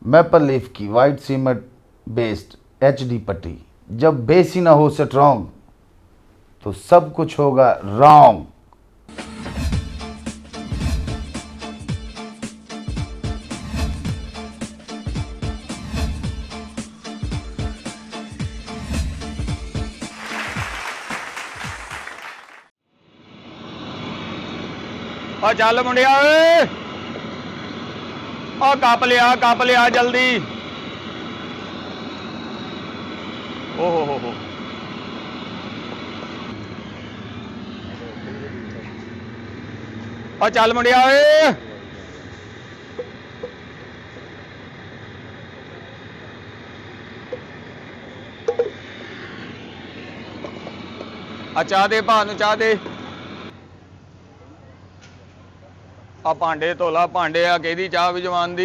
Maple leaf की white cement based HD पट्टी। जब बेस ही ना हो स्ट्रॉन्ग तो सब कुछ होगा रॉन्ग। आ चल मुंडिया ओए, आ कप लिया जल्दी। ओहो हो आ चल मुंडिया ओए। आ चाह दे भा नूं चाह दे। आ भांडे धोला, भांडे आ किहदी चाह भी जवान दी।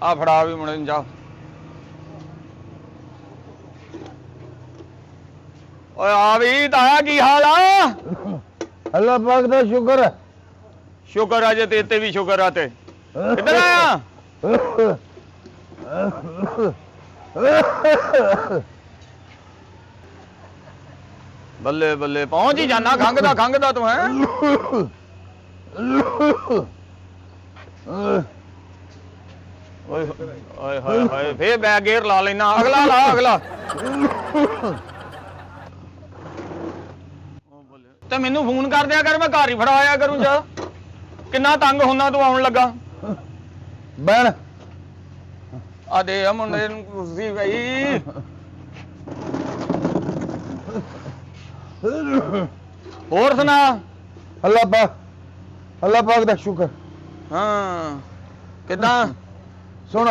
आ फड़ा भी मुंडे नूं चाह। ओए आ भी ताया की हाल आ? अल्लाह पाक दा शुक्र है। शुक्र है जे तेते भी शुक्र है। ते किधर आया? बल्ले बल्ले पहुंच ही जाना। खंघदा तू है। ओए ओए हाय हाय फिर बैग गेयर ला लेना। अगला ला अगला। ते मैनू फोन कर दिया कर, मैं घर ही फड़ा आया करूं। जा किन्ना तंग होना तू आउण लगा। बैठ आ दे मुंडे नूं कुर्सी भाई। होर सुना। अल्लाह पाक दा शुक्र। हाँ किदां सुन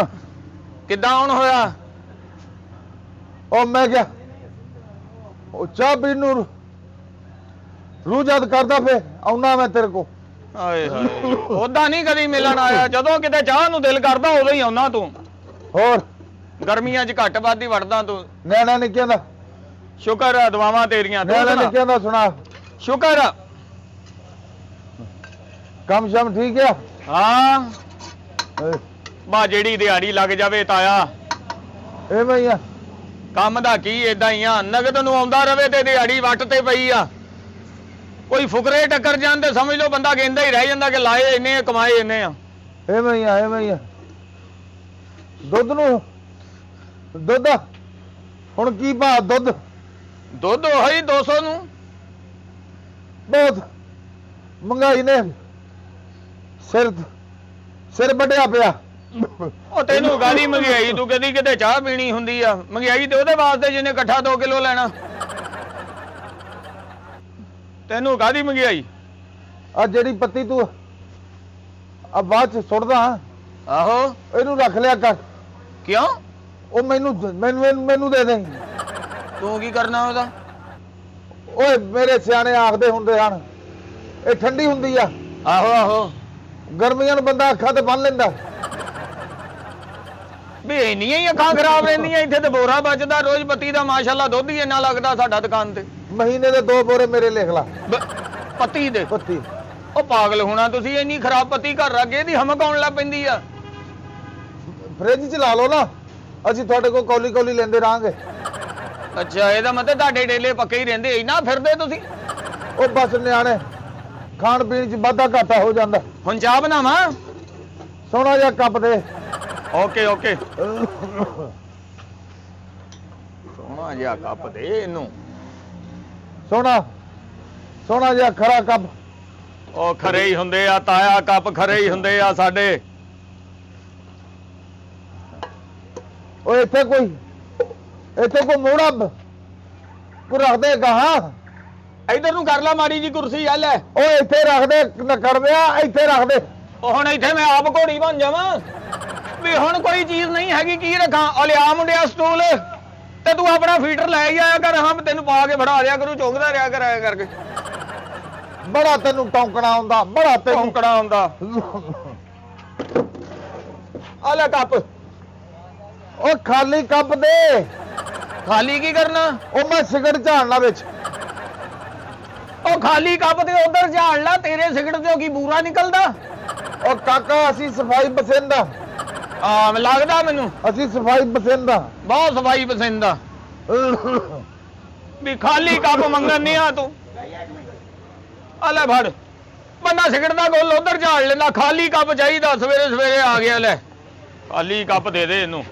किदां हुण होया? ओ मैं क्या ओ चाह पीन नूं रूह याद करदा पे आउना मैं तेरे को। हाय हाय ओदा नहीं कदी मिलन आया। जदों किते चाह नूं दिल करदा उदों ही आउना तू। होर गर्मियां च घट ਵੱਧ ही वड़दा तू। नैना निक्कियां दा शुक्र है दुआवां तेरियां। तू नैना सुना। निक्कियां दा सुना। शुक्र है। कम शम ठीक है। हाँ बा जेड़ी दिहाड़ी लग जावे ताया। एवें ही आ ਕੰਮ ਦਾ ਕੀ ਇਦਾਂ ਹੀ ਆ। ਨਗਦ ਨੂੰ ਆਉਂਦਾ ਰਵੇ ਤੇ ਦਿਹਾੜੀ ਵੱਟ ਤੇ ਪਈ ਆ। ਕੋਈ ਫੁਕਰੇ ਟੱਕਰ ਜਾਣ ਤੇ ਸਮਝ ਲਓ ਬੰਦਾ ਕਹਿੰਦਾ ਹੀ ਰਹਿ ਜਾਂਦਾ ਕਿ ਲਾਏ ਇੰਨੇ ਆ ਕਮਾਏ ਇੰਨੇ ਆ। एवें ही आ दुध नूं दुध हुण की भाव दुध? ਦੁੱਧ ਉਹੀ 200 ਨੂੰ। बहुत महंगाई ने सिर सिर बढ़िया पिया। ਉਹ ਤੈਨੂੰ ਗਾਲੀ ਮਹਿੰਗਾਈ ਤੂੰ ਕਦੀ ਕਿਤੇ ਚਾਹ ਪੀਣੀ ਹੁੰਦੀ ਆ। ਮਹਿੰਗਾਈ ਤੇ ਉਹਦੇ ਵਾਸਤੇ ਜਿਹਨੇ ਇਕੱਠਾ 2 ਕਿਲੋ ਲੈਣਾ। ਤੈਨੂੰ ਕਾਹਦੀ ਮਹਿੰਗਾਈ? आ जेड़ी पत्ती तू आ बाद च सुटदा ਆਹੋ इनू रख लिया कर। ਕਿਉਂ? ओ मैनू मैनू मैनू दे दें। ਤੂੰ ਕੀ ਕਰਨਾ ਉਹਦਾ? ओए मेरे सियाने आखदे हुंदे हन ए ठंडी हुंदी आ। ਆਹੋ ਆਹੋ गर्मियां नूं बंदा अखां ते बन लैंदा। ਵੀ ਇੰਨੀਆਂ ਹੀ ਅੱਖਾਂ ਖਰਾਬ ਰਹਿੰਦੀਆਂ ਇੱਥੇ ਤੇ ਬੋਰਾ ਬਚਦਾ ਰੋਜ਼ ਪੱਤੀ ਦਾ। ਮਾਸ਼ਾਅੱਲਾ ਦੁੱਧ ਹੀ ਇੰਨਾ ਲੱਗਦਾ ਸਾਡਾ ਦੁਕਾਨ ਤੇ। महीने दे 2 बोरे मेरे लिख ला ਪੱਤੀ ਦੇ। पत्ती। ਉਹ ਪਾਗਲ ਹੋਣਾ ਤੁਸੀਂ। ਇੰਨੀ ਖਰਾਬ ਪੱਤੀ ਘਰ ਰੱਖ ਕੇ ਇਹਦੀ ਹਮਕ ਆਉਣ ਲੱਗ ਪੈਂਦੀ ਆ। फ्रिज च ला लो ना, ਅਸੀਂ ਤੁਹਾਡੇ ਕੋਲ ਕੌਲੀ ਕੌਲੀ ਲੈਂਦੇ ਰਾਂਗੇ। ਅੱਛਾ ਇਹਦਾ ਮਤਲਬ ਤੁਹਾਡੇ ਡੇਲੇ ਪੱਕੇ ਹੀ ਰਹਿੰਦੇ। ਇੰਨਾ ਫਿਰਦੇ ਤੁਸੀਂ। ਉਹ ਬਸ ਨਿਆਣੇ ਖਾਣ ਪੀਣ ਚ ਵਾਧਾ ਘਾਟਾ ਹੋ ਜਾਂਦਾ। ਹੁਣ ਚਾਹ ਬਣਾਵਾਂ? ਸੋਹਣਾ ਜਿਹਾ ਕੱਪ ਦੇ। ਓਕੇ ਓਕੇ ਸੋਹਣਾ ਜਿਹਾ ਕੱਪ ਦੇ ਇਹਨੂੰ। ਸੋਹਣਾ ਜਿਹਾ ਖਰਾ ਕੱਪ। ਉਹ ਖਰੇ ਹੀ ਹੁੰਦੇ ਆ ਤਾਇਆ, ਕੱਪ ਖਰੇ ਹੀ ਹੁੰਦੇ ਆ ਸਾਡੇ। ਉਹ ਇੱਥੇ ਕੋਈ ਮੋੜਾ ਕੋ ਰੱਖਦੇ ਗਾਹਾਂ। ਇਧਰ ਨੂੰ ਕਰ ਲਾ ਮਾੜੀ ਜੀ ਕੁਰਸੀ ਆ ਲੈ। ਉਹ ਇੱਥੇ ਰੱਖਦੇ ਨਕੜਦਿਆ ਇੱਥੇ ਰੱਖਦੇ। ਉਹ ਹੁਣ ਇੱਥੇ ਮੈਂ ਆਪ ਘੋੜੀ ਬਣ ਜਾਵਾਂ ਵੀ ਹੁਣ ਕੋਈ ਚੀਜ਼ ਨਹੀਂ ਹੈਗੀ। ਕੀ ਰੱਖਾਂ? ਆ ਲਿਆ ਮੁੰਡਿਆ ਸਟੂਲ ਤੇ ਤੂੰ ਆਪਣਾ ਫੀਟਰ ਲੈ ਹੀ ਆਇਆ ਕਰ। ਹਾਂ ਤੈਨੂੰ ਪਾ ਕੇ ਫੜਾ ਦਿਆ ਕਰੂ। ਚੁੱਕਦਾ ਰਿਹਾ ਕਰ ਆਇਆ ਕਰਕੇ। ਬੜਾ ਤੈਨੂੰ ਟੌਂਕਣਾ ਆਉਂਦਾ। ਬੜਾ ਤੈਨੂੰ ਟੌਂਕਣਾ ਆਉਂਦਾ। ਆ ਲੈ ਕੱਪ। ਉਹ ਖਾਲੀ ਕੱਪ ਦੇ। ਖਾਲੀ ਕੀ ਕਰਨਾ? ਉਹ ਮੈਂ ਸਿਗਰਟ ਝਾੜਨਾ ਵਿੱਚ। ਉਹ ਖਾਲੀ ਕੱਪ ਤੇ ਉਧਰ ਝਾੜ ਲਾ। ਤੇਰੇ ਸਿਗਰਟ ਚੋਂ ਕੀ ਬੂਰਾ ਨਿਕਲਦਾ? ਉਹ ਕਾਕਾ ਅਸੀਂ ਸਫਾਈ ਪਸੰਦ ਆ। ਲੱਗਦਾ ਮੈਨੂੰ ਅਸੀਂ ਸਫਾਈ ਪਸੰਦ ਆ ਬਹੁਤ ਸਫਾਈ ਪਸੰਦ ਆ ਵੀ ਖਾਲੀ ਕੱਪ ਮੰਗਣ ਨਹੀਂ ਆ ਤੂੰ ਆ ਲੈ ਫੜ ਬੰਦਾ ਸਿਗਰਟ ਦਾ ਗੋਲ ਉਧਰ ਝਾੜ ਲੈਂਦਾ ਖਾਲੀ ਕੱਪ ਚਾਹੀਦਾ ਸਵੇਰੇ ਸਵੇਰੇ ਆ ਗਿਆ ਲੈ ਖਾਲੀ ਕੱਪ ਦੇ ਦੇ ਇਹਨੂੰ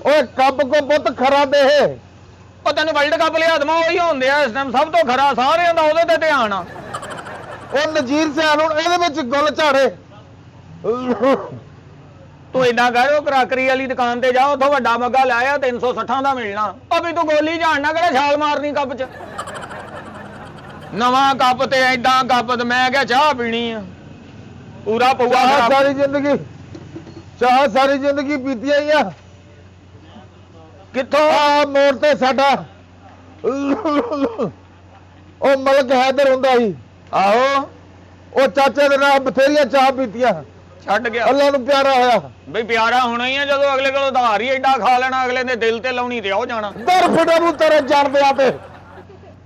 ਓਏ ਕੱਪ ਕੋ ਬਹੁਤ ਖਰਾ ਦੇ ਉਹ ਤੈਨੂੰ ਵਰਲਡ ਕੱਪ ਲਿਆ ਦਮਾ ਉਹੀ ਹੁੰਦੇ ਆ ਇਸ ਟਾਈਮ ਸਭ ਤੋਂ ਖਰਾ ਸਾਰਿਆਂ ਦਾ ਉਹਦੇ ਤੇ ਧਿਆਨ ਆ ਉਹ ਨਜੀਰ ਸਿਆਣ ਹੁਣ ਇਹਦੇ ਵਿੱਚ ਗੁੱਲ ਝਾੜੇ ਤੂੰ ਏਦਾਂ ਕਰ ਉਹ ਕਰਾਕਰੀ ਵਾਲੀ ਦੁਕਾਨ ਤੇ ਜਾ ਉੱਥੋਂ ਵੱਡਾ ਮੱਗਾ ਲੈ ਆ 360 ਦਾ ਮਿਲਣਾ ਉਹ ਵੀ ਤੂੰ ਗੋਲੀ ਝਾੜਨਾ ਕਿਹੜਾ ਛਾਲ ਮਾਰਨੀ ਕੱਪ 'ਚ ਨਵਾਂ ਕੱਪ ਤੇ ਏਦਾਂ ਕੱਪ ਤੇ ਮੈਂ ਕਿਹਾ ਚਾਹ ਪੀਣੀ ਆ ਪੂਰਾ ਪਊਆ ਚਾਹ ਸਾਰੀ ਜ਼ਿੰਦਗੀ ਪੀਤੀ ਆਈ ਆ ਕਿੱਥੋਂ ਆ ਮੋੜ ਤੇ ਸਾਡਾ ਉਹ ਮਲਕ ਹੈਦਰ ਹੁੰਦਾ ਸੀ ਆਹੋ ਉਹ ਚਾਚੇ ਦੇ ਨਾਲ ਬਥੇਰੀਆਂ ਚਾਹ ਪੀਤੀਆਂ ਛੱਡ ਗਿਆ ਅੱਲਾ ਨੂੰ ਪਿਆਰਾ ਹੋਇਆ ਬਈ ਪਿਆਰਾ ਹੋਣਾ ਹੀ ਆ ਜਦੋਂ ਅਗਲੇ ਕੋਲ ਉਧਾਰ ਹੀ ਐਡਾ ਖਾ ਲੈਣਾ ਅਗਲੇ ਨੇ ਦਿਲ ਤੇ ਲਾਉਣੀ ਤੇ ਉਹ ਜਾਣਾ ਦਰ ਫਟੇ ਨੂੰ ਤੇਰੇ ਜਾਣਦੇ ਆ ਤੇ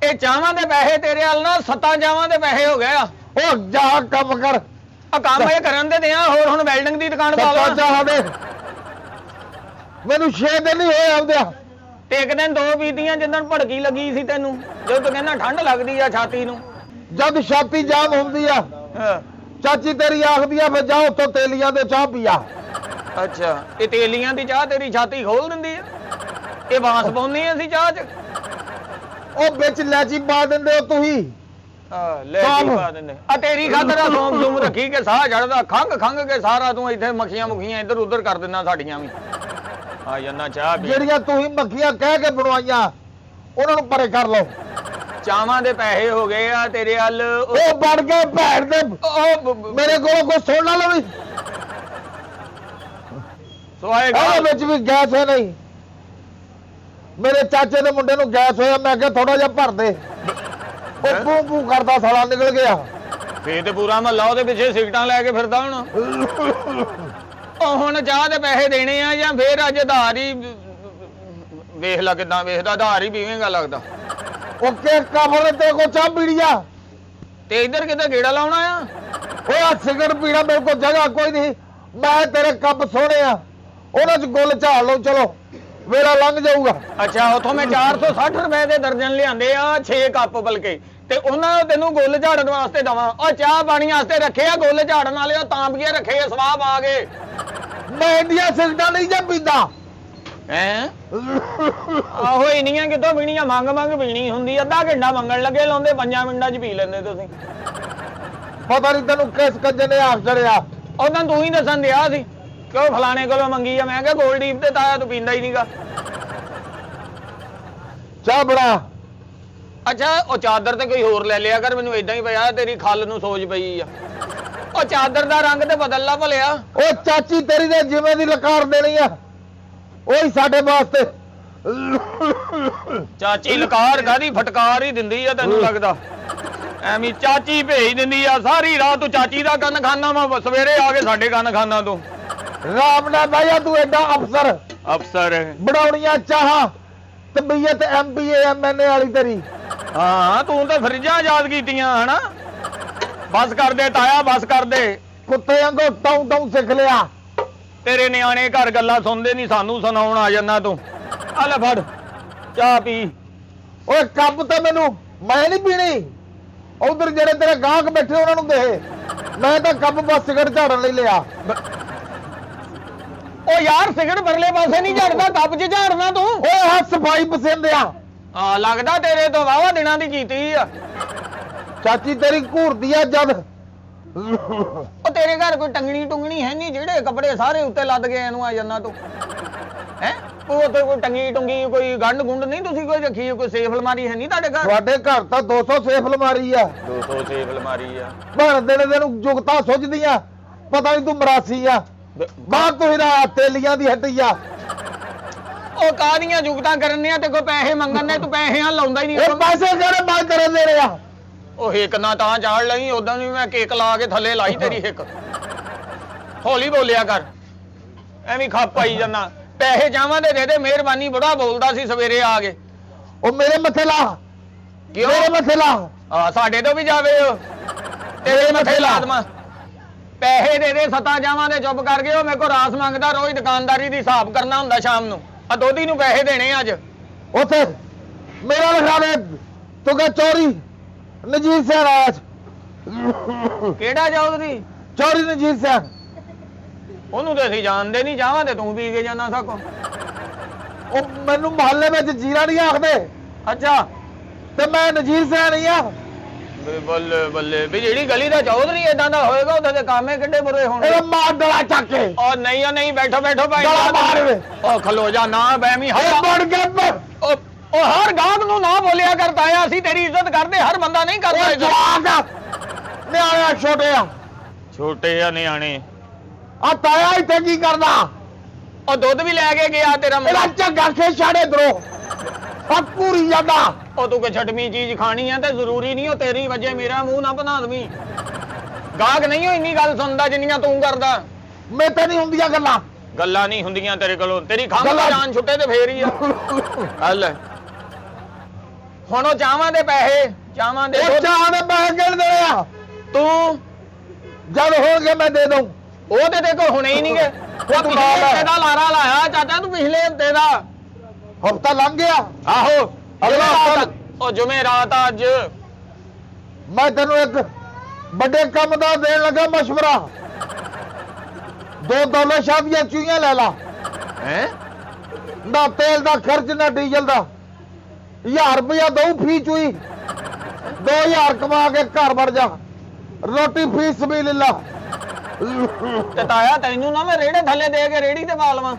ਇਹ ਚਾਵਾਂ ਦੇ ਪੈਸੇ ਤੇਰੇ ਵੱਲ ਨਾ 7 ਚਾਵਾਂ ਦੇ ਪੈਸੇ ਹੋ ਗਏ ਆ ਉਹ ਜਾ ਕੰਮ ਕਰ ਆ ਕੰਮ ਇਹ ਕਰਨ ਦੇ ਦਿਆਂ ਹੋਰ ਹੁਣ ਵੈਲਡਿੰਗ ਦੀ ਦੁਕਾਨ ਪਾ ਸੱਤਾ ਲਾ ਚਾਹ ਦੇ ਮੈਨੂੰ 6 ਦਿਨ ਨਹੀਂ ਹੋਏ ਆਉਂਦਿਆ ਤੇ ਇੱਕ ਦਿਨ 2 ਪੀਤੀਆਂ ਜਿੱਦਣ ਭੜਕੀ ਲੱਗੀ ਸੀ ਤੈਨੂੰ ਜਦੋਂ ਤੂੰ ਕਹਿੰਦਾ ਠੰਡ ਲੱਗਦੀ ਆ ਛਾਤੀ ਨੂੰ ਜਦ ਛਾਤੀ ਜਾਮ ਹੁੰਦੀ ਆ ਚਾਚੀ ਤੇਰੀ ਆਖਦੀ ਆ ਫਿਰ ਜਾ ਉੱਥੋਂ ਤੇਲੀਆਂ ਦੇ ਚਾਹ ਪੀਆ ਅੱਛਾ ਇਹ ਤੇਲੀਆਂ ਦੀ ਚਾਹ ਤੇਰੀ ਛਾਤੀ ਖੋਲ ਦਿੰਦੀ ਆ ਇਹ ਬਾਂਸ ਪਾਉਂਦੀ ਆ ਅਸੀਂ ਚਾਹ 'ਚ ਉਹ ਵਿੱਚ ਲੈਚੀ ਪਾ ਦਿੰਦੇ ਹੋ ਤੁਸੀਂ ਲੈ ਕੀ ਪਾ ਦਿੰਦੇ ਆ ਤੇਰੀ ਖਾਤਰ ਆ ਸੋਮ ਸੂਮ ਰੱਖੀ ਕੇ ਸਾਹ ਚੜਦਾ ਖੰਗ ਕੇ ਸਾਰਾ ਤੂੰ ਇੱਥੇ ਮੱਖੀਆਂ ਮੁਖੀਆਂ ਇੱਧਰ ਉੱਧਰ ਕਰ ਦਿੰਦਾ ਸਾਡੀਆਂ ਵੀ ਆ ਜੰਨਾ ਚਾਹ ਪੀ ਜਿਹੜੀਆਂ ਤੁਸੀਂ ਮੱਖੀਆਂ ਕਹਿ ਕੇ ਬਣਵਾਈਆਂ ਉਹਨਾਂ ਨੂੰ ਪਰੇ ਕਰ ਲਓ ਚਾਵਾਂ ਦੇ ਪੈਸੇ ਹੋ ਗਏ ਆ ਤੇਰੇ ਵੱਲ ਉਹ ਬਣ ਕੇ ਭੈਣ ਦੇ ਮੇਰੇ ਕੋਲ ਕੋਈ ਸੁਣ ਨਾ ਲਵੀ ਸੋਏਗਾ ਉਹਦੇ ਵਿੱਚ ਵੀ ਗੈਸ ਹੈ ਨਹੀਂ ਮੇਰੇ ਚਾਚੇ ਦੇ ਮੁੰਡੇ ਨੂੰ ਗੈਸ ਹੋਇਆ ਮੈਂ ਕਿਹਾ ਥੋੜਾ ਜਿਹਾ ਭਰ ਦੇ ਉਹ ਪੂ ਪੂ ਕਰਦਾ ਸਾਲਾ ਨਿਕਲ ਗਿਆ ਫੇਰ ਤੇ ਪੂਰਾ ਮਹੱਲਾ ਉਹਦੇ ਪਿੱਛੇ ਸਿਗਟਾਂ ਲੈ ਕੇ ਫਿਰਦਾ ਹੁਣ ਉਹ ਹੁਣ ਚਾਹ ਦੇ ਪੈਸੇ ਦੇਣੇ ਆ ਜਾਂ ਫੇਰ ਅੱਜ ਆਧਾਰ ਹੀ ਵੇਖ ਲੈ ਕਿਦਾਂ ਵੇਖਦਾ ਆਧਾਰ ਹੀ ਪੀਵੇਂਗਾ ਲੱਗਦਾ ਉਹ ਕੇ ਕਾਫਲੇ ਤੇ ਕੋ ਚਾਹ ਪੀੜੀਆ ਤੇ ਇੱਧਰ ਕਿਤੇ ਗੇੜਾ ਲਾਉਣਾ ਆ ਓਏ ਆ ਸਿਗਰਟ ਪੀਣਾ ਮੇਰੇ ਕੋਲ ਜਗ੍ਹਾ ਕੋਈ ਨਹੀਂ ਮੈਂ ਤੇਰੇ ਕੱਪ ਸੋਹਣੇ ਆ ਉਹਨਾਂ 'ਚ ਗੁੱਲ ਝਾੜ ਲਓ ਚਲੋ ਵੇਲਾ ਲੰਘ ਜਾਊਗਾ ਅੱਛਾ ਉਥੋਂ ਮੈਂ 460 ਰੁਪਏ ਦੇ ਦਰਜਨ ਲਿਆਂਦੇ ਆ 6 ਕੱਪ ਬਲਕੇ ਤੇ ਉਹਨਾਂ ਨੂੰ ਤੈਨੂੰ ਗੁੱਲ ਝਾੜਨ ਵਾਸਤੇ ਦਵਾਂ ਉਹ ਚਾਹ ਪਾਣੀ ਵਾਸਤੇ ਰੱਖੇ ਆ ਗੁੱਲ ਝਾੜਨ ਵਾਲੇ ਉਹ ਤਾਂਬੀਏ ਰੱਖੇ ਆ ਸਵਾਬ ਆ ਗਏ ਮੈਂ ਇੰਡੀਆ ਸਿਗਰਟਾਂ ਨਹੀਂ ਜਾਂ ਪੀਂਦਾ ਹੈ ਆਹੋ ਇੰਨੀਆਂ ਕਿਤੋਂ ਪੀਣੀਆਂ ਮੰਗ ਪੀਣੀ ਹੁੰਦੀ ਅੱਧਾ ਘੰਟਾ ਮੰਗਣ ਲੱਗੇ ਲਾਉਂਦੇ 5 ਮਿੰਟਾਂ 'ਚ ਪੀ ਲੈਂਦੇ ਤੁਸੀਂ ਪਤਾ ਨਹੀਂ ਤੈਨੂੰ ਕਿਸ ਕੱਜੇ ਨੇ ਆਖ ਚੜਿਆ ਉਹਨਾਂ ਤੂੰ ਹੀ ਦੱਸਣ ਦਿਆ ਸੀ ਕਿਉਂ ਫਲਾਣੇ ਕੋਲੋਂ ਮੰਗੀ ਆ ਮੈਂ ਕਿਹਾ ਗੋਲਡੀਪ ਤੇ ਤਾਇਆ ਤੂੰ ਪੀਂਦਾ ਹੀ ਨਹੀਂਗਾ ਚਾਹ ਬਣਾ ਅੱਛਾ ਉਹ ਚਾਦਰ ਤੇ ਕੋਈ ਹੋਰ ਲੈ ਲਿਆ ਕਰ ਮੈਨੂੰ ਇਦਾਂ ਹੀ ਪਿਆ ਤੇਰੀ ਖੱਲ ਨੂੰ ਸੋਚ ਪਈ ਆ ਉਹ ਚਾਦਰ ਦਾ ਰੰਗ ਤੇ ਬਦਲਣਾ ਭਲਿਆ ਉਹ ਚਾਚੀ ਤੇਰੀ ਨੇ ਜਿਵੇਂ ਦੀ ਲਕਾਰ ਦੇਣੀ ਆ ਉਹੀ ਸਾਡੇ ਵਾਸਤੇ ਚਾਚੀ ਲਕਾਰ ਕਾਦੀ ਫਟਕਾਰ ਹੀ ਦਿੰਦੀ ਆ ਤੈਨੂੰ ਲੱਗਦਾ ਐਵੇਂ ਚਾਚੀ ਭੇਜ ਦਿੰਦੀ ਆ ਸਾਰੀ ਰਾਤ ਤੂੰ ਚਾਚੀ ਦਾ ਕੰਨ ਖਾਨਾ ਵਾ ਸਵੇਰੇ ਆ ਕੇ ਸਾਡੇ ਕੰਨ ਖਾਨਾ ਤੂੰ ਰਾਮ ਨਾਲ ਬਾਇਆ ਤੂੰ ਐਡਾ ਅਫਸਰ ਬਣਾਉਣੀਆਂ ਚਾਹਾਂ ਤਬੀਅਤ MBA MNA ਵਾਲੀ ਤੇਰੀ ਹਾਂ ਤੂੰ ਤਾਂ ਫਰਿੱਜਾਂ ਯਾਦ ਕੀਤੀਆਂ ਹਨਾ ਬਸ ਕਰ ਦੇ ਤਾਇਆ ਬਸ ਕਰ ਦੇ ਕੁੱਤੇ ਵਾਂਗੂ ਟੌਂ ਸਿੱਖ ਲਿਆ ਤੇਰੇ ਨਿਆਣੇ ਘਰ ਗੱਲਾਂ ਸੁਣਦੇ ਨਹੀਂ ਸਾਨੂੰ ਸੁਣਾਉਣ ਆ ਜਾਂਦਾ ਤੂੰ ਆ ਲੈ ਫੜ ਚਾਹ ਪੀ ਓਏ ਕੱਪ ਤਾਂ ਮੈਨੂੰ ਮੈਂ ਨਹੀਂ ਪੀਣੀ ਉਧਰ ਜਿਹੜੇ ਤੇਰੇ ਗਾਹਕ ਬੈਠੇ ਉਹਨਾਂ ਨੂੰ ਦੇ ਮੈਂ ਤਾਂ ਕੱਪ ਬਸ ਸਿਗਰਟ ਝਾੜਨ ਲਈ ਲਿਆ ਉਹ ਯਾਰ ਸਿਗਰਟ ਪਰਲੇ ਪਾਸੇ ਨਹੀਂ ਝਾੜਦਾ ਕੱਪ 'ਚ ਝਾੜਨਾ ਤੂੰ ਓਏ ਹਾਂ ਸਫਾਈ ਪਸੰਦ ਆ ਲੱਗਦਾ ਤੇਰੇ ਤੋਂ ਵਾਵਾ ਦਿਨਾਂ ਦੀ ਕੀਤੀ ਆ ਚਾਚੀ ਤੇਰੀ ਘੂਰਦੀ ਆ ਜਦ ਉਹ ਤੇਰੇ ਘਰ ਕੋਈ ਟੰਗਣੀ ਹੈ ਨਹੀਂ ਜਿਹੜੇ ਕੱਪੜੇ ਸਾਰੇ ਉੱਤੇ ਲੱਦ ਗਏ ਇਹਨੂੰ ਆ ਜੰਨਾ ਤੂੰ ਹੈ ਉਹ ਉੱਤੇ ਕੋਈ ਟੰਗੀ ਕੋਈ ਗੰਢ ਗੁੰਡ ਨਹੀਂ ਤੁਸੀਂ ਕੋਈ ਰੱਖੀ ਕੋਈ ਸੇਫ ਅਲਮਾਰੀ ਹੈ ਨਹੀਂ ਤੁਹਾਡੇ ਘਰ ਤੁਹਾਡੇ ਘਰ ਤਾਂ 200 ਸੇਫ ਅਲਮਾਰੀ ਆ 200 ਸੇਫ ਅਲਮਾਰੀ ਆ ਭਣ ਦੇ ਨੂੰ ਜੁਗਤਾ ਸੁੱਜਦੀਆਂ ਪਤਾ ਨਹੀਂ ਤੂੰ ਮਰਾਸੀ ਆ ਬਾਹਰ ਤੁਸੀਂ ਦਾ ਤੇਲੀਆਂ ਦੀ ਹੱਟੀ ਆ ਉਹ ਕਾਹਦੀਆਂ ਜੁਗਤਾਂ ਕਰਨੀਆਂ ਤੇ ਕੋਈ ਪੈਸੇ ਮੰਗਣ ਨੇ ਤੂੰ ਪੈਸਿਆਂ ਲਾਉਂਦਾ ਹੀ ਨਹੀਂ ਇਹ ਪੈਸੇ ਕਿਹੜੇ ਬੰਦ ਕਰਨ ਦੇ ਰਹੇ ਆ ਉਹ ਹਿੱਕ ਨਾ ਤਾਂ ਚਾੜ ਲਈ ਉਦਾਂ ਵੀ ਮੈਂ ਕੇਕ ਲਾ ਕੇ ਥੱਲੇ ਲਾਈ ਤੇਰੀ ਹਿੱਕ ਹੌਲੀ ਬੋਲਿਆ ਕਰ ਐਵੇਂ ਖੱਪ ਪਾਈ ਜਾਂਦਾ ਪੈਸੇ ਚਾਵਾਂ ਦੇ ਦੇ ਮਿਹਰਬਾਨੀ ਬੜਾ ਬੋਲਦਾ ਸੀ ਸਵੇਰੇ ਆ ਕੇ ਉਹ ਮੇਰੇ ਮੱਥੇ ਲਾ ਕਿਉਂ ਮੇਰੇ ਮੱਥੇ ਲਾ ਆ ਸਾਡੇ ਤੋਂ ਵੀ ਜਾਵੇ ਤੇਰੇ ਮੱਥੇ ਲਾ ਦਮਾ ਪੈਸੇ ਦੇ ਦੇ ਸੱਤਾ ਜਾਵਾਂ ਦੇ ਚੁੱਪ ਕਰ ਗਏ। ਉਹ ਮੇਰੇ ਕੋਲ ਰਾਸ ਮੰਗਦਾ, ਰੋਜ਼ ਦੁਕਾਨਦਾਰੀ ਦੀ ਹਿਸਾਬ ਕਰਨਾ ਹੁੰਦਾ ਸ਼ਾਮ ਨੂੰ। ਆ ਦੋਧੀ ਨੂੰ ਪੈਸੇ ਦੇਣੇ ਅੱਜ। ਉੱਥੇ ਮੇਰਾ ਲਿਖਾ ਦੇ ਤੂੰ ਕਹ ਚੋਰੀ ਨਜੀਬ ਸਿੰਘ ਆਇਆ ਸੀ। ਕਿਹੜਾ ਚੌਧਰੀ? ਚੋਰੀ ਨਜੀਬ ਸਿੰਘ। ਉਹਨੂੰ ਤੇ ਅਸੀਂ ਜਾਣਦੇ ਨਹੀਂ, ਜਾਵਾਂ ਤੇ ਤੂੰ ਪੀ ਕੇ ਜਾਣਾ ਸਾਕੋ। ਉਹ ਮੈਨੂੰ ਮੁਹੱਲੇ ਵਿੱਚ ਜੀਰਾ ਨਹੀਂ ਆਖਦੇ ਅੱਛਾ ਤੇ ਮੈਂ ਨਜੀਬ ਸਿੰਘ ਨਹੀਂ ਆ। ਬੱਲੇ ਬੱਲੇ ਵੀ ਜਿਹੜੀ ਗਲੀ ਦਾ ਚੌਧਰੀ ਏਦਾਂ ਦਾ ਹੋਏਗਾ ਉਹਦੇ ਤੇ ਕਾਮੇ ਕਿੱਡੇ ਬੁਰੇ ਹੋਣਗੇ। ਇਹਦਾ ਮਾਰ ਡਲਾ ਚੱਕ ਕੇ। ਉਹ ਨਹੀਂ ਉਹ ਨਹੀਂ, ਬੈਠੋ ਬੈਠੋ ਭਾਈ। ਡਲਾ ਮਾਰ ਵੇ। ਉਹ ਖਲੋ ਜਾ ਨਾ ਬੈਮੀ। ਇਹ ਬੜ ਗਿਆ। ਉਹ ਹਰ ਗਾਹਕ ਨੂੰ ਨਾ ਬੋਲਿਆ ਕਰਤਾ ਆ। ਅਸੀਂ ਤੇਰੀ ਇੱਜ਼ਤ ਕਰਦੇ, ਹਰ ਬੰਦਾ ਨਹੀਂ ਕਰਦਾ ਉਹ ਇੱਜ਼ਤ। ਜਵਾਕ ਨਿਆਣੇ ਛੋਟੇ ਆ। ਛੋਟੇ ਆ ਨਿਆਣੇ। ਆ ਤਾਇਆ ਇੱਥੇ ਕੀ ਕਰਦਾ? ਉਹ ਦੁੱਧ ਵੀ ਲੈ ਕੇ ਗਿਆ ਤੇਰਾ ਇਹਦਾ ਮੁੰਡਾ। ਝੱਗਾ ਖੇ ਛਾੜੇ ਦਰੋ ਆ ਪੂਰੀ ਜਾਂਦਾ। ਉਹ ਤੂੰ ਕਿ ਛਟਵੀਂ ਚੀਜ਼ ਖਾਣੀ ਆ ਤੇ ਜ਼ਰੂਰੀ ਨਹੀਂ ਉਹ ਤੇਰੀ ਵਜੇ ਮੇਰਾ ਮੂੰਹ ਨਾ ਬਣਾ ਦਵੀਂ। ਗਾਹਕ ਨਹੀਂ ਉਹ ਇੰਨੀ ਗੱਲ ਸੁਣਦਾ ਜਿੰਨੀਆਂ ਤੂੰ ਕਰਦਾ। ਮੈਂ ਤੇ ਨਹੀਂ ਹੁੰਦੀਆਂ ਗੱਲਾਂ। ਗੱਲਾਂ ਨਹੀਂ ਹੁੰਦੀਆਂ ਤੇਰੇ ਕੋਲੋਂ। ਤੇਰੀ ਖੰਘ ਗੱਲਾਂ- ਜਾਨ ਛੁੱਟੇ ਤੇ ਫੇਰ ਹੀ ਆ। ਹੱਲ ਹੁਣ ਉਹ ਚਾਵਾਂ ਦੇ ਪੈਸੇ, ਚਾਵਾਂ ਦੇ ਇਹ ਚਾਹ ਦੇ ਪੈਸੇ ਕਿਹੜੇ ਦੇਣੇ ਆ? ਤੂੰ ਜਦ ਹੋਣਗੇ ਮੈਂ ਦੇ ਦਊਂ। ਉਹ ਤੇ ਦੇਖੋ ਹੁਣੇ ਹੀ ਨਹੀਂ ਗਏ। ਉਹ ਤੂੰ ਪਿਛਲੇ ਨਾਲ ਆ। ਹਫ਼ਤੇ ਦਾ ਲਾਰਾ ਲਾਇਆ ਚਾਚਾ ਤੂੰ, ਪਿਛਲੇ ਹਫ਼ਤੇ ਦਾ। ਹਫਤਾ ਲੰਘ ਗਿਆ। ਆਹੋ ਅਗਲਾ ਹਫ਼ਤਾ। ਉਹ ਜੁਮੇ ਰਾਤ ਆ ਅੱਜ। ਮੈਂ ਤੈਨੂੰ ਇੱਕ ਵੱਡੇ ਕੰਮ ਦਾ ਦੇਣ ਲੱਗਾ ਮਸ਼ਵਰਾ। 2 ਦੌਲਤ ਸ਼ਾਹ ਦੀਆਂ ਚੂਹੀਆਂ ਲੈ ਲਾ। ਹੈ ਨਾ ਤੇਲ ਦਾ ਖਰਚ ਨਾ ਡੀਜ਼ਲ ਦਾ। 1000 ਰੁਪਇਆ ਦਊ ਫੀ ਚੂਈ। 2000 ਕਮਾ ਕੇ ਘਰ ਵੜ ਜਾ। ਰੋਟੀ ਫੀ ਸਬੀਲਿल्लाह। ਤੇ ਤਾਇਆ ਤੈਨੂੰ ਨਾ ਮੈਂ ਰੇੜੇ ਥੱਲੇ ਦੇ ਕੇ ਰੇੜੀ ਤੇ ਪਾ ਲਵਾਂ।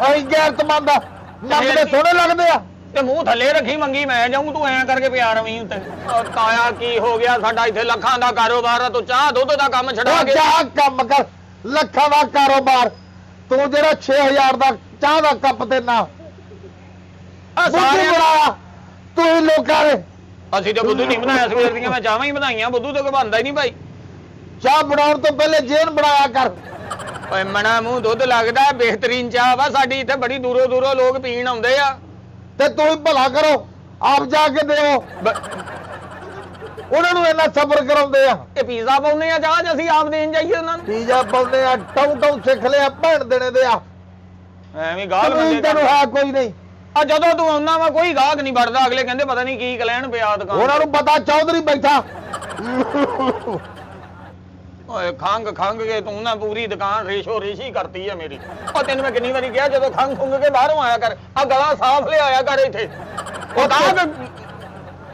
ਅਸੀਂ ਗੈਰਤਮੰਦ ਆ। ਮੰਗਦੇ ਸੋਹਣੇ ਲੱਗਦੇ ਆ। ਤੇ ਮੂੰਹ ਥੱਲੇ ਰੱਖੀ ਮੰਗੀ ਮੈਂ ਜਾਊਂ, ਤੂੰ ਐਂ ਕਰਕੇ ਪਿਆ ਰਵੀਂ ਉੱਤੇ। ਉਹ ਤਾਇਆ ਕੀ ਹੋ ਗਿਆ? ਸਾਡਾ ਇੱਥੇ ਲੱਖਾਂ ਦਾ ਕਾਰੋਬਾਰ ਆ, ਤੂੰ ਚਾਹ ਦੁੱਧ ਦਾ ਕੰਮ ਛਡਾ ਉਹ ਕੇ। ਚਾਹ ਕੰਮ ਕਰ। ਲੱਖਾਂ ਦਾ ਕਾਰੋਬਾਰ। ਤੂੰ ਜਿਹੜਾ 6000 ਦਾ ਚਾਹ ਦਾ ਕੱਪ ਦੇਣਾ ਸਾਰਿਆਂ ਬਣਾਇਆ ਤੂੰ ਹੀ ਲੋਕਾਂ ਨੇ। ਅਸੀਂ ਤੇ ਬੁੱਧੂ ਨਹੀਂ ਬਣਾਇਆ, ਸਵੇਰ ਦੀਆਂ ਮੈਂ ਚਾਹਾਂ ਹੀ ਬਣਾਈਆਂ। ਬੁੱਧੂ ਤੇ ਕੋਈ ਬਣਦਾ ਹੀ ਨਹੀਂ ਭਾਈ। ਚਾਹ ਬਣਾਉਣ ਤੋਂ ਪਹਿਲੇ ਜੇਨ ਬਣਾਇਆ ਕਰ। ਓਏ ਮਣਾ ਮੂੰਹ ਦੁੱਧ ਲੱਗਦਾ, ਬਿਹਤਰੀਨ ਚਾਹ ਵਾ। ਸਾਡੀ ਇੱਥੇ ਬੜੀ ਦੂਰੋਂ ਦੂਰੋਂ ਲੋਕ ਪੀਣ ਆਉਂਦੇ ਆ। ਤੇ ਤੂੰ ਹੀ ਭਲਾ ਕਰੋ, ਆਪ ਜਾ ਕੇ ਦਿਓ। ਉਹਨਾਂ ਨੂੰ ਇੰਨਾ ਸਬਰ ਕਰਾਉਂਦੇ ਆ। ਇਹ ਪੀਜ਼ਾ ਪਾਉਂਦੇ ਆ ਚਾਹ 'ਚ, ਅਸੀਂ ਆਪ ਦੇਣ ਜਾਈਏ ਉਹਨਾਂ ਨੂੰ। ਪੀਜ਼ਾ ਪਾਉਂਦੇ ਆ, ਟੌਂ ਟੌਂ ਸਿੱਖ ਲਿਆ ਭੈਣ ਦੇਣੇ ਦੇ ਆ। ਐਵੇਂ ਗਾਹਕ ਤੈਨੂੰ ਤੈਨੂੰ ਹੈ ਕੋਈ ਨਹੀਂ। ਆ ਜਦੋਂ ਤੂੰ ਆਉਣਾ ਵਾ ਕੋਈ ਗਾਹਕ ਨਹੀਂ ਵੜਦਾ। ਅਗਲੇ ਕਹਿੰਦੇ ਪਤਾ ਨਹੀਂ ਕੀ ਕਲੈਣ ਪਿਆ ਦੁਕਾਨ। ਉਹਨਾਂ ਨੂੰ ਪਤਾ ਚੌਧਰੀ ਬੈਠਾ। ਓਏ ਖੰਗ ਕੇ ਤੂੰ ਨਾ ਪੂਰੀ ਦੁਕਾਨ ਰੇਸ਼ੋ ਰੇਸ਼ੀ ਕਰਤੀ ਆ ਮੇਰੀ। ਉਹ ਤੈਨੂੰ ਮੈਂ ਕਿੰਨੀ ਵਾਰੀ ਕਿਹਾ ਜਦੋਂ ਖੰਗ ਕੇ ਬਾਹਰੋਂ ਆਇਆ ਕਰ, ਆ ਗਲਾ ਸਾਫ਼ ਲਿਆਇਆ ਕਰ ਇੱਥੇ। ਉਹ ਗਾਹਕ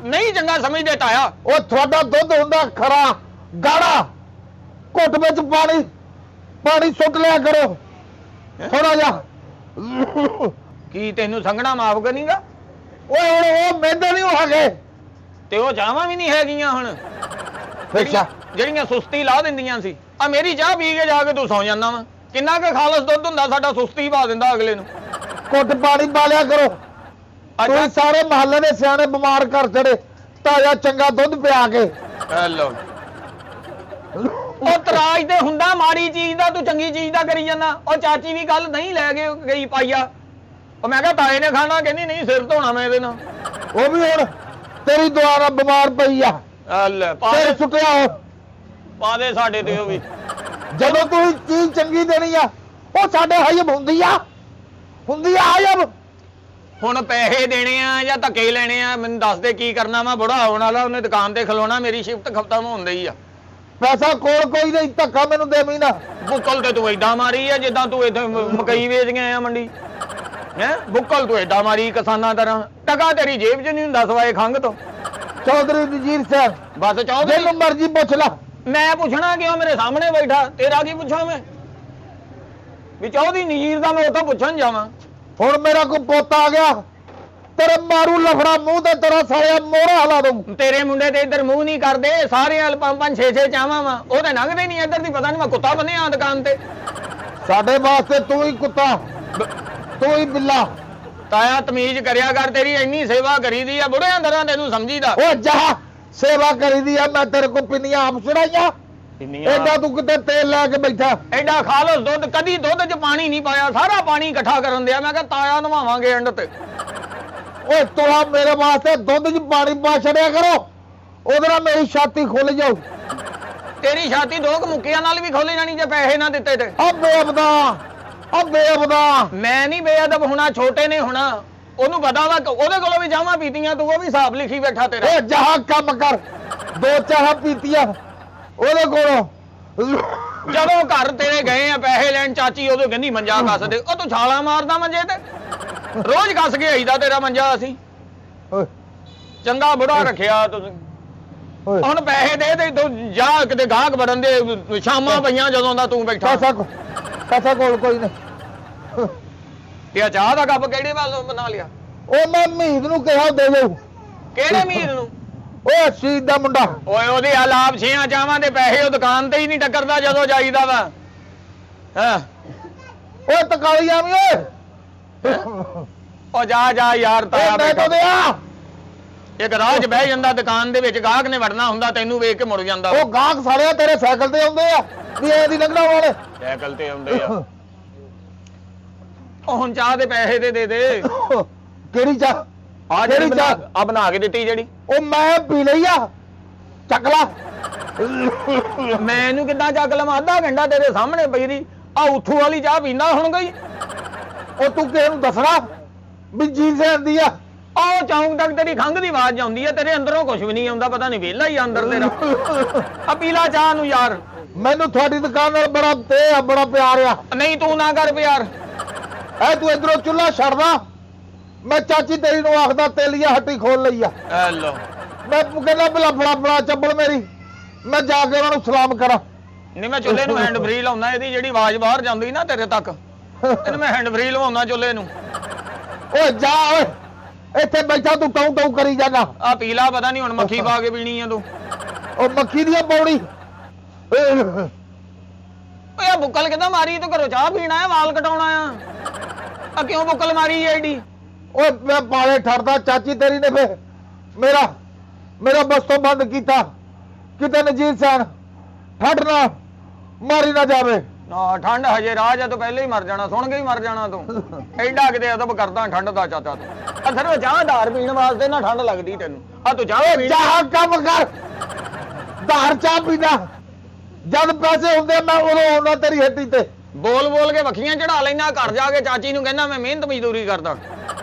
ਨਹੀਂ ਚੰਗਾ ਸਮਝਦੇ ਤਾਇਆ। ਉਹ ਤੁਹਾਡਾ ਦੁੱਧ ਹੁੰਦਾ ਖਰਾ ਗਾੜਾ। ਘੁੱਟ ਵਿੱਚ ਪਾਣੀ ਸੁੱਟ ਲਿਆ ਕਰੋ ਥੋੜਾ ਜਿਹਾ। ਕੀ ਤੈਨੂੰ ਸੰਗਣਾ ਮਾਫ ਕਰਨੀਗਾ? ਓਏ ਹੁਣ ਉਹ ਮੈਦੇ ਨਹੀਂ ਹੈਗੇ ਤੇ ਉਹ ਚਾਹਾਂ ਵੀ ਨਹੀਂ ਹੈਗੀਆਂ ਹੁਣ, ਅੱਛਾ ਜਿਹੜੀਆਂ ਸੁਸਤੀ ਲਾ ਦਿੰਦੀਆਂ ਸੀ। ਆ ਮੇਰੀ ਚਾਹ ਪੀ ਕੇ ਜਾ ਕੇ ਤੂੰ ਸੌ ਜਾਂਦਾ ਵਾ। ਕਿੰਨਾ ਕੁ ਖਾਲਸ ਦੁੱਧ ਹੁੰਦਾ ਸਾਡਾ, ਸੁਸਤੀ ਪਾ ਦਿੰਦਾ ਅਗਲੇ ਨੂੰ। ਘੁੱਟ ਪਾਣੀ ਪਾ ਲਿਆ ਕਰੋ। ਅੱਛਾ ਤੁਸੀਂ ਸਾਰੇ ਮਹੱਲੇ ਦੇ ਸਿਆਣੇ ਬਿਮਾਰ ਕਰ ਛੜੇ ਤਾਜ਼ਾ ਚੰਗਾ ਦੁੱਧ ਪਿਆ ਕੇ। ਹੈਲੋ ਉਹ ਤਰਾਜ ਤੇ ਹੁੰਦਾ ਮਾੜੀ ਚੀਜ਼ ਦਾ, ਤੂੰ ਚੰਗੀ ਚੀਜ਼ ਦਾ ਕਰੀ ਜਾਂਦਾ। ਉਹ ਚਾਚੀ ਵੀ ਕੱਲ ਨਹੀਂ ਲੈ ਕੇ ਗਈ ਪਾਈਆ। ਉਹ ਮੈਂ ਕਿਹਾ ਤਾਏ ਨੇ ਖਾਣਾ, ਕਹਿੰਦੀ ਨਹੀਂ ਸਿਰ ਧੋਣਾ ਮੈਂ ਇਹਦੇ ਨਾਲ। ਉਹ ਵੀ ਹੁਣ ਤੇਰੀ ਦੁਆ ਨਾਲ ਬਿਮਾਰ ਪਈ ਆ। ਲੈ ਤੇਰੇ ਸੁੱਟਿਆ ਉਹ। ਪਾ ਦੇ ਸਾਡੇ ਤੇ ਉਹ ਵੀ। ਜਦੋਂ ਤੂੰ ਚੀਜ਼ ਚੰਗੀ ਦੇਣੀ ਆ ਉਹ ਸਾਡੇ ਹਯਬ ਹੁੰਦੀ ਆ ਹਯਬ। ਹੁਣ ਪੈਸੇ ਦੇਣੇ ਆ ਜਾਂ ਧੱਕੇ ਲੈਣੇ ਆ? ਮੈਨੂੰ ਦੱਸ ਦੇ ਕੀ ਕਰਨਾ। ਮੈਂ ਬੁੜਾ ਹੋਣ ਵਾਲਾ, ਉਹਨੇ ਦੁਕਾਨ ਤੇ ਖਲੋਣਾ, ਮੇਰੀ ਸ਼ਿਫਟ ਖਤਮ ਹੋਣ ਡਈ ਆ। ਪੈਸਾ ਕੋਲ ਕੋਈ ਨਹੀਂ, ਧੱਕਾ ਮੈਨੂੰ ਦੇਵੀਂ ਨਾ। ਬੁੱਕਲ ਤੇ ਤੂੰ ਏਦਾਂ ਮਾਰੀ ਆ ਜਿੱਦਾਂ ਤੂੰ ਇੱਥੇ ਮਕਈ ਵੇਚ ਕੇ ਆਇਆ ਮੰਡੀ। ਹੈ ਬੁੱਕਲ ਤੂੰ ਏਦਾਂ ਮਾਰੀ ਕਿਸਾਨਾਂ ਤਰ੍ਹਾਂ। ਟਕਾ ਤੇਰੀ ਜੇਬ 'ਚ ਨਹੀਂ ਹੁੰਦਾ ਸਵਾਏ ਖੰਘ ਤੋਂ। ਚੌਧਰੀ ਨਜੀਰ ਸਿੰਘ ਬਸ ਚੌਧਰੀ ਜਿਹਨੂੰ ਮਰਜ਼ੀ ਪੁੱਛ ਲਾ। ਮੈਂ ਪੁੱਛਣਾ ਕਿਉਂ? ਮੇਰੇ ਸਾਹਮਣੇ ਬੈਠਾ, ਤੇਰਾ ਕੀ ਪੁੱਛਾਂ ਮੈਂ? ਵੀ ਚੌਧਰੀ ਨਜੀਰ ਦਾ ਮੈਂ ਉੱਥੋਂ ਪੁੱਛਣ ਜਾਵਾਂ? ਹੁਣ ਮੇਰਾ ਕੋਈ ਪੋਤਾ ਆ ਗਿਆ ਤੇਰੇ ਮਾਰੂ ਲਫੜਾ ਮੂੰਹ ਤੇ ਤੇਰਾ ਸਾਲਿਆ ਮੋਹਰਾ ਹਲਾ ਦੂੰ। ਤੇਰੇ ਮੁੰਡੇ ਤੇ ਇੱਧਰ ਮੂੰਹ ਨਹੀਂ ਕਰਦੇ। ਸਾਰੇ 5-5 6-6 ਚਾਵਾਂ ਵਾ, ਉਹ ਤੇ ਲੰਘਦੇ ਨਹੀਂ ਇੱਧਰ ਦੀ। ਪਤਾ ਨਹੀਂ ਮੈਂ ਕੁੱਤਾ ਬੰਨਿਆ ਦੁਕਾਨ ਤੇ। ਸਾਡੇ ਵਾਸਤੇ ਤੂੰ ਹੀ ਕੁੱਤਾ, ਤੂੰ ਹੀ ਬਿੱਲਾ। ਤਾਇਆ ਤਮੀਜ਼ ਕਰਿਆ ਕਰ, ਤੇਰੀ ਇੰਨੀ ਸੇਵਾ ਕਰੀਦੀ ਆ, ਬੁੜਿਆਂ ਦਰਾਂ ਤੈਨੂੰ ਸਮਝੀਦਾ। ਉਹ ਜਾ ਸੇਵਾ ਕਰੀਦੀ ਆ। ਮੈਂ ਤੇਰੇ ਕੋਲ ਪਿੰਨੀਆਂ ਆਪ ਚੜਾਈਆਂ। ਐਡਾ ਤੂੰ ਕਿਤੇ ਤੇਲ ਲੈ ਕੇ ਬੈਠਾ। ਐਡਾ ਖਾਲਸ ਦੁੱਧ, ਕਦੀ ਦੁੱਧ 'ਚ ਪਾਣੀ ਨਹੀਂ ਪਾਇਆ, ਸਾਰਾ ਪਾਣੀ ਇਕੱਠਾ ਕਰਨ ਦਿਆ। ਮੈਂ ਕਿਹਾ ਤਾਇਆ ਨਵਾਵਾਂਗੇ ਐਂਡ ਤੇ। ਓਏ ਤੋਲਾ ਮੇਰੇ ਵਾਸਤੇ ਦੁੱਧ 'ਚ ਪਾਣੀ ਪਾ ਛੜਿਆ ਕਰੋ, ਉਹਦੇ ਨਾਲ ਮੇਰੀ ਛਾਤੀ ਖੁੱਲ ਜਾਊ। ਤੇਰੀ ਛਾਤੀ ਦੋ ਕੁ ਮੁੱਕੀਆਂ ਨਾਲ ਵੀ ਖੋਲੇ ਜਾਣੀ ਜੇ ਪੈਸੇ ਨਾ ਦਿੱਤੇ ਤੇ। ਆ ਬੇਅਬਦਾ ਮੈਂ ਨਹੀਂ ਬੇਅਦਬ ਹੋਣਾ, ਛੋਟੇ ਨੇ ਹੋਣਾ। ਉਹਨੂੰ ਪਤਾ ਵਾ ਉਹਦੇ ਕੋਲੋਂ ਵੀ ਚਾਹਾਂ ਪੀਤੀਆਂ ਤੂੰ, ਉਹ ਵੀ ਹਿਸਾਬ ਲਿਖੀ ਬੈਠਾ ਤੇਰਾ। ਓ ਜਹਾ ਕੰਮ ਕਰ, 2 ਚਾਹਾਂ ਪੀਤੀਆਂ ਉਹਦੇ ਕੋਲੋਂ। ਜਦੋਂ ਘਰ ਤੇਰੇ ਗਏ ਆ ਪੈਸੇ ਲੈਣ ਚਾਚੀ, ਉਦੋਂ ਕਹਿੰਦੀ ਮੰਜਾ ਕੱਸ ਦੇ। ਉਹ ਤੂੰ ਛਾਲਾ ਮਾਰਦਾ ਮੰਜੇ ਤੇ, ਰੋਜ਼ ਕੱਸ ਕੇ ਆਈਦਾ ਤੇਰਾ ਮੰਜਾ ਅਸੀਂ। ਓਏ ਚੰਗਾ ਬੁੜਾ ਰੱਖਿਆ ਤੁਸੀਂ। ਓਏ ਹੁਣ ਪੈਸੇ ਦੇ ਤੂੰ ਜਾ ਕਿਤੇ ਗਾਹਕ ਵੜਨ ਦੇ, ਸ਼ਾਮਾਂ ਪਈਆਂ ਜਦੋਂ ਦਾ ਤੂੰ ਬੈਠਾ। ਪੈਸਾ ਕੋਲ ਕੋਈ ਨਹੀਂ। ਤੇ ਚਾਹ ਦਾ ਕੱਪ ਕਿਹੜੇ ਵੱਲ ਬਣਾ ਲਿਆ? ਉਹ ਮੈਂ ਮਹੀਦ ਨੂੰ ਕਿਹਾ ਦੇ ਜਾਊ। ਕਿਹੜੇ ਮੀਰ ਨੂੰ? ਓਏ ਸ਼ਹੀਦ ਦਾ ਮੁੰਡਾ। ਓਏ ਉਹਦੇ ਆਲਾਪ ਛੀਆਂ ਚਾਵਾਂ ਦੇ ਪੈਸੇ ਉਹ ਦੁਕਾਨ ਤੇ ਹੀ ਨਹੀਂ ਟੱਕਰਦਾ ਜਦੋਂ ਜਾਈਦਾ ਵਾ। ਹਾਂ ਓਏ ਤਕਾਲੀ ਆਵੀਂ ਓਏ। ਉਹ ਜਾ ਯਾਰ ਤਾਇਆ ਮੈਂ ਬੈਠਾ। ਤਾਂ ਦਿਆ ਇੱਕ ਰਾਹ 'ਚ ਬਹਿ ਜਾਂਦਾ ਦੁਕਾਨ ਦੇ ਵਿੱਚ, ਗਾਹਕ ਨੇ ਵੜਨਾ ਹੁੰਦਾ, ਤੈਨੂੰ ਵੇਖ ਕੇ ਮੁੜ ਜਾਂਦਾ। ਉਹ ਗਾਹਕ ਸਾਲਿਆ ਤੇਰੇ ਸਾਈਕਲ ਤੇ ਆਉਂਦੇ ਆ ਵੀ ਐਦੀ ਲੰਘਣਾ ਵਾਲੇ। ਸਾਈਕਲ ਤੇ ਆਉਂਦੇ ਆ। ਉਹ ਹੁਣ ਚਾਹ ਦੇ ਪੈਸੇ ਦੇ ਦੇ। ਕਿਹੜੀ ਚਾਹ? ਆ ਜਿਹੜੀ ਬਣਾ ਕੇ ਦਿੱਤੀ ਜਿਹੜੀ। ਉਹ ਮੈਂ ਪੀ ਲਈ ਆ, ਚੱਕ ਲਾ। ਮੈਂ ਇਹਨੂੰ ਕਿੱਦਾਂ ਚੱਕ ਲਵਾਂ? ਅੱਧਾ ਘੰਟਾ ਤੇਰੇ ਸਾਹਮਣੇ ਪਈ ਦੀ ਆ ਉਥੂ ਵਾਲੀ ਚਾਹ ਪੀਂਦਾ ਹੁਣ ਗਈ। ਉਹ ਤੂੰ ਕਿਸੇ ਨੂੰ ਦੱਸਣਾ ਵੀ ਜੀ ਸੈਂਦੀ ਆ। ਆਹ ਚੌਂਕ ਤੱਕ ਤੇਰੀ ਖੰਘ ਦੀ ਆਵਾਜ਼ ਆਉਂਦੀ ਆ, ਤੇਰੇ ਅੰਦਰੋਂ ਕੁਝ ਵੀ ਨਹੀਂ ਆਉਂਦਾ, ਪਤਾ ਨਹੀਂ ਵਿਹਲਾ ਹੀ ਅੰਦਰ ਤੇਰਾ। ਆ ਪੀਲਾ ਚਾਹ ਨੂੰ ਯਾਰ। ਮੈਨੂੰ ਤੁਹਾਡੀ ਦੁਕਾਨ ਨਾਲ ਬੜਾ ਪਿਆਰ ਆ। ਨਹੀਂ ਤੂੰ ਨਾ ਕਰ ਪਿਆਰ। ਐ ਤੂੰ ਇਧਰੋਂ ਚੁੱਲ੍ਹਾ ਛੱਡਦਾ, ਮੈਂ ਚਾਚੀ ਤੇਰੀ ਨੂੰ ਆਖਦਾ ਤੇਲੀਆ ਹੱਟੀ ਖੋਲ ਲਈ ਆ। ਲੋ ਮੈਂ ਕਹਿੰਦਾ ਬਲਾ ਚੱਬਲ ਮੇਰੀ, ਮੈਂ ਜਾ ਕੇ ਉਹਨਾਂ ਨੂੰ ਸਲਾਮ ਕਰਾਂ। ਨਹੀਂ ਮੈਂ ਚੁੱਲ੍ਹੇ ਨੂੰ ਹੈਂਡ ਫ੍ਰੀ ਲਾਉਣਾ, ਇਹਦੀ ਜਿਹੜੀ ਆਵਾਜ਼ ਬਾਹਰ ਜਾਂਦੀ ਨਾ ਤੇਰੇ ਤੱਕ, ਇਹਨੂੰ ਮੈਂ ਹੈਂਡ ਫ੍ਰੀ ਲਵਾਉਣਾ ਚੁੱਲ੍ਹੇ ਨੂੰ। ਓਏ ਜਾ ਓਏ, ਇੱਥੇ ਬੈਠਾ ਤੂੰ ਟਾਉ ਕਰੀ ਜਾਣਾ। ਆ ਪੀਲਾ ਪਤਾ ਨਹੀਂ ਹੁਣ ਮੱਖੀ ਪਾ ਕੇ ਪੀਣੀ ਆ ਤੂੰ। ਉਹ ਮੱਖੀ ਦੀ ਪੌੜੀ। ਓਏ ਆ ਬੁੱਕਲ ਕਿੱਦਾਂ ਮਾਰੀ? ਤੂੰ ਘਰੋਂ ਚਾਹ ਪੀਣਾ ਹੈ, ਵਾਲ ਕਟਾਉਣਾ ਆ ਕਿਉਂ ਬੁੱਕਲ ਮਾਰੀ ਐਡੀ? ਓਏ ਮੈਂ ਪਾਲੇ ਠਰਦਾ, ਚਾਚੀ ਤੇਰੀ ਨੇ ਫੇ ਮੇਰਾ ਬਸ ਤੋਂ ਬੰਦ ਕੀਤਾ। ਕਿਤੇ ਨਜੀਤ ਸੈਨ ਠੱਡ ਨਾ ਮਾਰੀ ਨਾ ਜਾਵੇ। ਨਾ ਠੰਡ ਹਜੇ ਰਾਹ ਜਾਂ ਤੋਂ ਪਹਿਲੇ ਹੀ ਮਰ ਜਾਣਾ, ਸੁਣ ਕੇ ਹੀ ਮਰ ਜਾਣਾ ਤੂੰ। ਐਡਾ ਕਿਤੇ ਅਦਬ ਕਰਦਾ ਠੰਡ ਦਾ ਚਾਚਾ ਤੂੰ। ਅਸਰ ਉਹ ਚਾਹ ਧਾਰ ਪੀਣ ਵਾਸਤੇ ਨਾ ਠੰਡ ਲੱਗਦੀ ਤੈਨੂੰ। ਆ ਤੂੰ ਚਾਹ ਪੀਣ ਚਾਹ ਕੰਮ ਕਰ, ਧਾਰ ਚਾਹ ਪੀਣਾ। ਜਦ ਪੈਸੇ ਹੁੰਦੇ ਮੈਂ ਉਦੋਂ ਆਉਣਾ ਤੇਰੀ ਹੱਟੀ ਤੇ। ਬੋਲ ਕੇ ਵੱਖੀਆਂ ਚੜਾ ਲੈਣਾ, ਘਰ ਜਾ ਕੇ ਚਾਚੀ ਨੂੰ ਕਹਿੰਦਾ ਮੈਂ ਮਿਹਨਤ ਮਜ਼ਦੂਰੀ ਕਰਦਾ।